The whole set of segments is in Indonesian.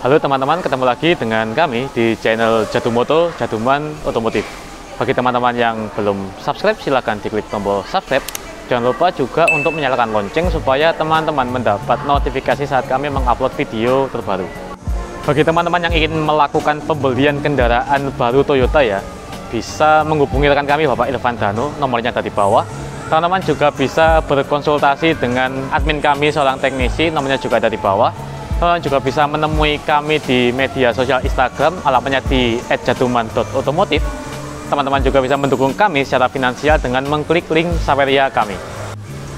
Halo teman-teman, ketemu lagi dengan kami di channel Jadumoto, Jaduman Otomotif. Bagi teman-teman yang belum subscribe, silahkan diklik tombol subscribe. Jangan lupa juga untuk menyalakan lonceng supaya teman-teman mendapat notifikasi saat kami mengupload video terbaru. Bagi teman-teman yang ingin melakukan pembelian kendaraan baru Toyota ya, bisa menghubungi rekan kami Bapak Irfan Danu, nomornya ada di bawah. Teman-teman juga bisa berkonsultasi dengan admin kami, seorang teknisi, nomornya juga ada di bawah. Teman-teman juga bisa menemui kami di media sosial Instagram, alamatnya di @jaduman.otomotif. Teman-teman juga bisa mendukung kami secara finansial dengan mengklik link Saweria kami.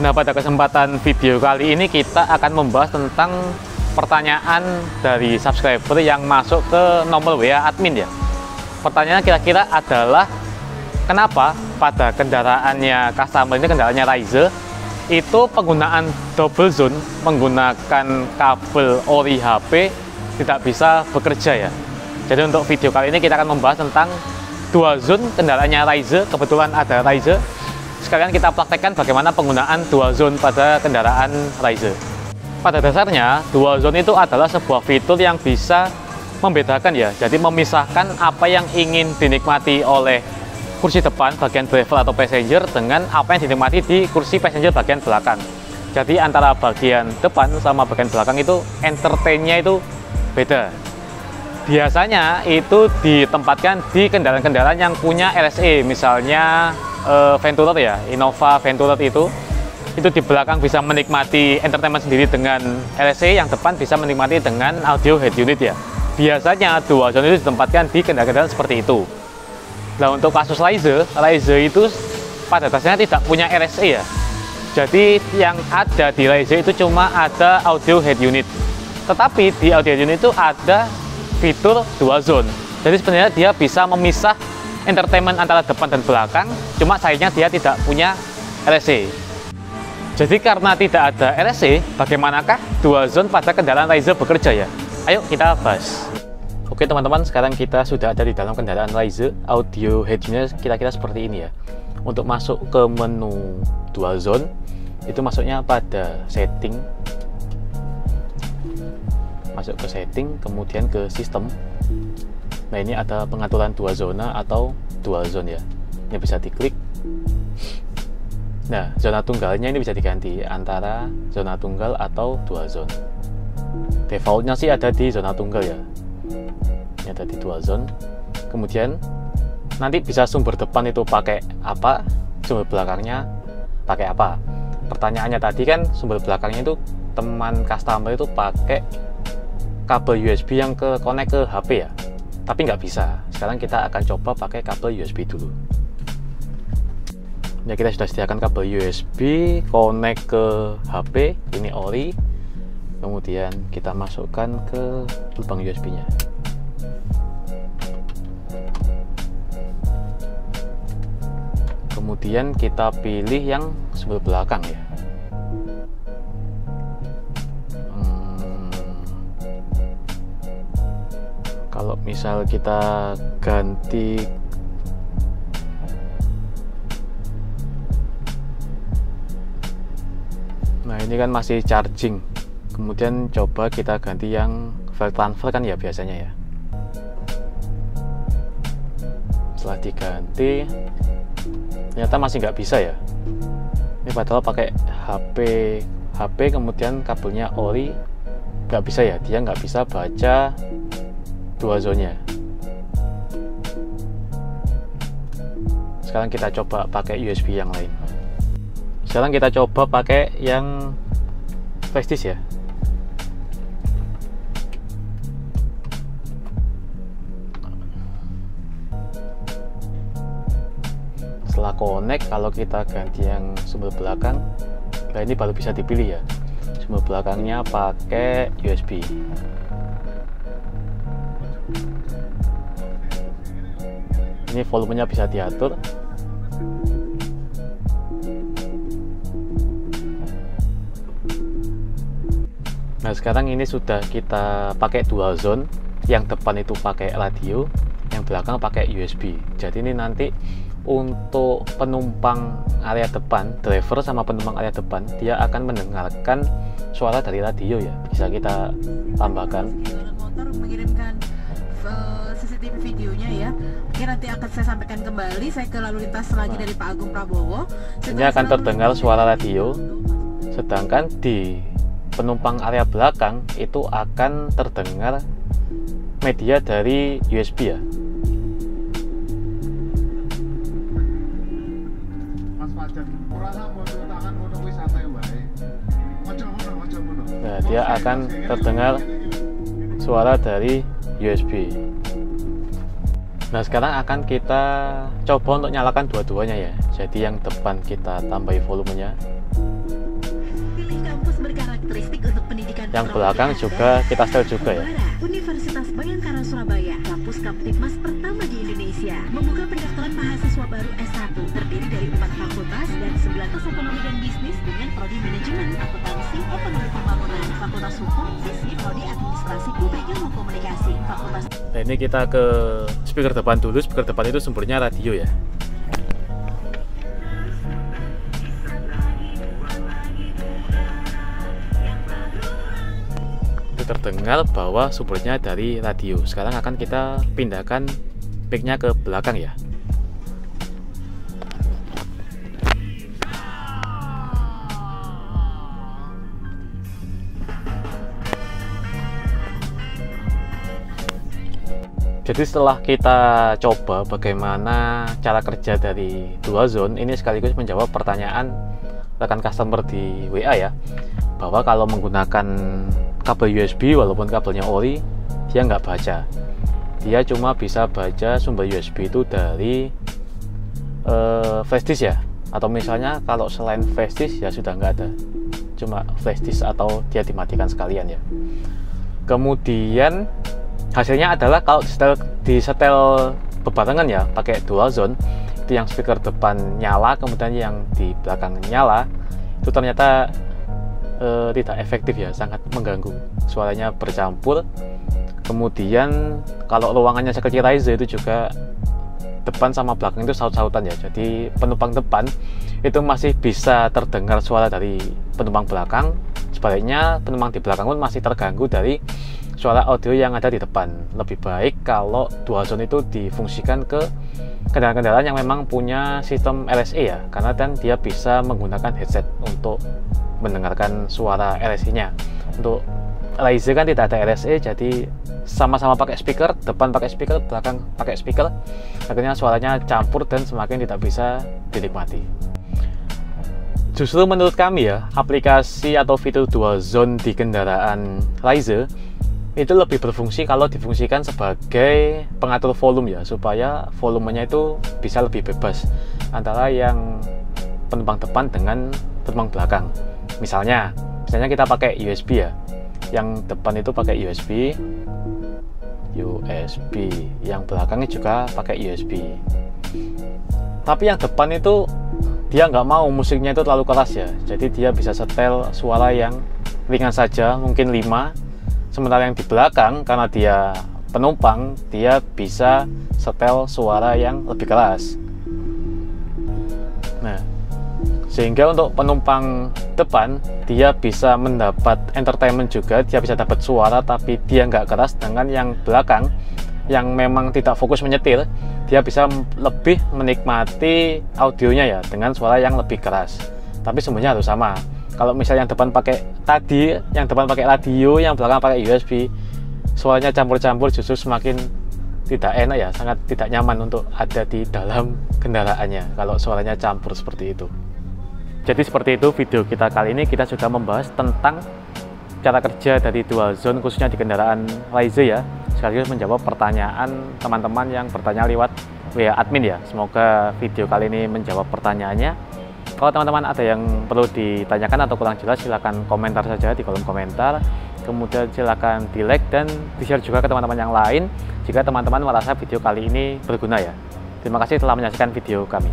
Nah, pada kesempatan video kali ini kita akan membahas tentang pertanyaan dari subscriber yang masuk ke nomor WA admin ya. Pertanyaannya kira-kira adalah kenapa pada kendaraannya customer ini, kendaraannya Raize, itu penggunaan double zone menggunakan kabel ori HP tidak bisa bekerja ya. Jadi untuk video kali ini kita akan membahas tentang dual zone kendaraannya Raize. Kebetulan ada Raize, sekalian kita praktekkan bagaimana penggunaan dual zone pada kendaraan Raize. Pada dasarnya dual zone itu adalah sebuah fitur yang bisa membedakan ya, jadi memisahkan apa yang ingin dinikmati oleh kursi depan bagian driver atau passenger dengan apa yang dinikmati di kursi passenger bagian belakang. Jadi antara bagian depan sama bagian belakang itu entertainnya itu beda. Biasanya itu ditempatkan di kendaraan-kendaraan yang punya RSE, misalnya Venturer ya, Innova Venturer itu di belakang bisa menikmati entertainment sendiri dengan RSE, yang depan bisa menikmati dengan audio head unit ya. Biasanya dual zone itu ditempatkan di kendaraan-kendaraan seperti itu. Nah, untuk kasus Raize itu pada dasarnya tidak punya RSE ya. Jadi yang ada di Raize itu cuma ada audio head unit. Tetapi di audio head unit itu ada fitur dual zone. Jadi sebenarnya dia bisa memisah entertainment antara depan dan belakang, cuma sayangnya dia tidak punya RSE. Jadi karena tidak ada RSE, bagaimanakah dual zone pada kendaraan Raize bekerja ya? Ayo kita bahas. Oke teman-teman, sekarang kita sudah ada di dalam kendaraan Raize. Audio head-nya kira-kira seperti ini ya. Untuk masuk ke menu dual zone, itu masuknya pada setting. Masuk ke setting, kemudian ke sistem. Nah, ini ada pengaturan dual zona atau dual zone ya. Ini bisa diklik. Nah, zona tunggalnya ini bisa diganti antara zona tunggal atau dual zone. Defaultnya sih ada di zona tunggal ya. Ini ada di dual zone. Kemudian nanti bisa sumber depan itu pakai apa, sumber belakangnya pakai apa. Pertanyaannya tadi kan sumber belakangnya itu teman customer itu pakai kabel USB yang connect ke HP ya, tapi nggak bisa. Sekarang kita akan coba pakai kabel USB dulu. Ya, kita sudah sediakan kabel USB connect ke HP, ini ori. Kemudian kita masukkan ke lubang USB nya. Kemudian kita pilih yang sumber belakang ya. Kalau misal kita ganti nah, ini kan masih charging. Kemudian coba kita ganti yang file transfer kan ya biasanya ya. Setelah diganti ternyata masih nggak bisa ya. Ini padahal pakai HP kemudian kabelnya ori, nggak bisa ya, dia nggak bisa baca dual zone-nya. Sekarang kita coba pakai USB yang lain. Sekarang kita coba pakai yang flash disk ya. Setelah connect, kalau kita ganti yang sumber belakang, nah ini baru bisa dipilih ya. Sumber belakangnya pakai USB. Ini volumenya bisa diatur. Nah, sekarang ini sudah kita pakai dual zone. Yang depan itu pakai radio, yang belakang pakai USB. Jadi ini nanti untuk penumpang area depan, driver sama penumpang area depan, dia akan mendengarkan suara dari radio ya. Bisa kita tambahkan operator mengirimkan CCTV videonya ya. Mungkin nanti akan saya sampaikan kembali. Saya ke lalu lintas lagi dari Pak Agung Prabowo. Ini akan terdengar suara radio, sedangkan di penumpang area belakang itu akan terdengar media dari USB ya. Nah, dia akan terdengar suara dari USB. Nah, sekarang akan kita coba untuk nyalakan dua-duanya ya. Jadi yang depan kita tambahi volumenya. Pilih kampus berkarakteristik untuk pendidikan. Yang belakang juga kita setel juga ya. Universitas Bayangkara Surabaya, kampus Kaptipmas pertama di Indonesia, membuka pendaftaran mahasiswa baru S1 terdiri dari 4 fakultas dan 19 ekonomi dan bisnis dengan prodi manajemen, akuntansi, ekonomi pembangunan, fakultas hukum, fisik, prodi administrasi, publik, ilmu komunikasi, fakultas. Nah, ini kita ke speaker depan dulu. Speaker depan itu sumbernya radio ya. Terdengar bahwa sumbernya dari radio. Sekarang akan kita pindahkan mic-nya ke belakang ya. Jadi setelah kita coba bagaimana cara kerja dari dual zone, ini sekaligus menjawab pertanyaan rekan customer di WA ya, bahwa kalau menggunakan kabel USB walaupun kabelnya ori, dia nggak baca. Dia cuma bisa baca sumber USB itu dari flash disk ya, atau misalnya kalau selain flash disk ya sudah nggak ada, cuma flash disk atau dia dimatikan sekalian ya. Kemudian hasilnya adalah kalau disetel bebarengan ya pakai dual zone, itu yang speaker depan nyala kemudian yang di belakang nyala, itu ternyata tidak efektif ya, sangat mengganggu, suaranya bercampur. Kemudian kalau ruangannya sekecil Ryza itu juga depan sama belakang itu saut-sautan ya, jadi penumpang depan itu masih bisa terdengar suara dari penumpang belakang, sebaliknya penumpang di belakang pun masih terganggu dari suara audio yang ada di depan. Lebih baik kalau dual zone itu difungsikan ke kendaraan-kendaraan yang memang punya sistem LSE ya, karena dan dia bisa menggunakan headset untuk mendengarkan suara LSE-nya. Untuk Ryza kan tidak ada LSE, jadi sama-sama pakai speaker, depan pakai speaker, belakang pakai speaker, akhirnya suaranya campur dan semakin tidak bisa dinikmati. Justru menurut kami ya, aplikasi atau fitur dual zone di kendaraan Ryza itu lebih berfungsi kalau difungsikan sebagai pengatur volume ya, supaya volumenya itu bisa lebih bebas antara yang penumpang depan dengan penumpang belakang. Misalnya kita pakai USB ya, yang depan itu pakai USB, yang belakangnya juga pakai USB. Tapi yang depan itu dia nggak mau musiknya itu terlalu keras ya, jadi dia bisa setel suara yang ringan saja, mungkin 5. Sementara yang di belakang karena dia penumpang, dia bisa setel suara yang lebih keras. Nah, sehingga untuk penumpang depan dia bisa mendapat entertainment juga, dia bisa dapat suara tapi dia nggak keras. Dengan yang belakang yang memang tidak fokus menyetir, dia bisa lebih menikmati audionya ya dengan suara yang lebih keras. Tapi semuanya harus sama. Kalau misalnya yang depan pakai yang depan pakai radio, yang belakang pakai USB, suaranya campur-campur justru semakin tidak enak ya, sangat tidak nyaman untuk ada di dalam kendaraannya kalau suaranya campur seperti itu. Jadi seperti itu video kita kali ini, kita juga membahas tentang cara kerja dari dual zone khususnya di kendaraan Ryza ya, sekaligus menjawab pertanyaan teman-teman yang bertanya lewat WA admin ya. Semoga video kali ini menjawab pertanyaannya. Kalau teman-teman ada yang perlu ditanyakan atau kurang jelas, silahkan komentar saja di kolom komentar. Kemudian silahkan di like dan di share juga ke teman-teman yang lain jika teman-teman merasa video kali ini berguna ya. Terima kasih telah menyaksikan video kami.